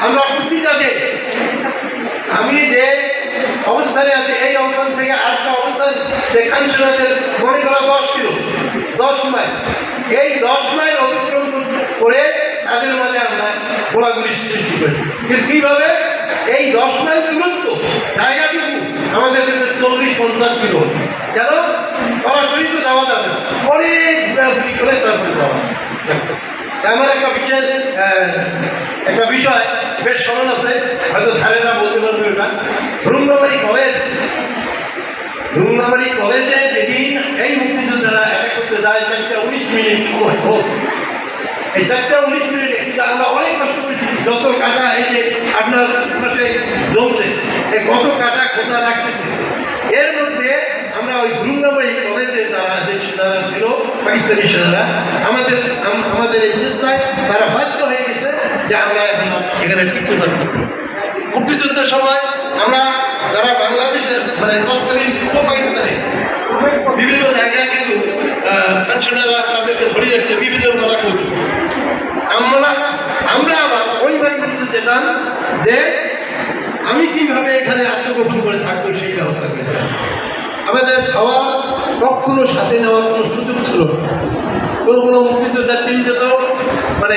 আমরা পুস্তিকাতে আমি যে অবস্থানে আছি এই অবস্থান থেকে আরেকটা অবস্থান সেখান সেনাদের মনে করা 10 কিলো 10 মাইল, এই 10 মাইল অতিক্রম করে তাদের মাঝে আমরা গোলাগুলি সৃষ্টি করি। কিন্তু কীভাবে? এই 10 মাইল দূরত্ব জায়গাটুকু আমাদের কাছে 40-50 কিলো। কেন? সরাসরি তো যাওয়া যাবে না, অনেক ঘোরাঘুরি করে তারপরে যাওয়া। আমার একটা বিষয় বেশ স্মরণ আছে, হয়তো স্যারেরা বলতে পারবে। ওটা রুঙ্গামারি কলেজে যেদিন এই মুক্তিযোদ্ধারা অ্যাটাক করতে যায় 4:19 মিনিট সময় হোক, এই 4:19 মিনিটে কিন্তু আমরা অনেক কষ্ট করেছি। যত কাটা এই যে আপনার পাশে জমছে, এই কত কাটা কোথা লাগতেছে, এর মধ্যে আমরা ওই রুঙ্গামারি কলেজে যারা যে সেনারা ছিল পাকিস্তানি সেনারা, আমাদের এই চেষ্টায় তারা বাধ্য হয়ে গেছে যে আমরা এখন এখানে টিকতে পারব। মুক্তিযুদ্ধের সময় আমরা যারা বাংলাদেশের মানে তৎকালীন পূর্ব পাকিস্তানে বিভিন্ন জায়গায় কিন্তু সেনারা তাদেরকে ধরে রাখছে বিভিন্ন তারা করছে। আমরা আবার ওই বাড়ি করতে যেতাম যে আমি কিভাবে এখানে আত্মগোপন করে থাকবো সেই ব্যবস্থা করেছিলাম। আমাদের খাওয়া কখনো সাথে নেওয়ার কোনো সুযোগ ছিল না। কোনো মুক্তিযোদ্ধার টিম যেত মানে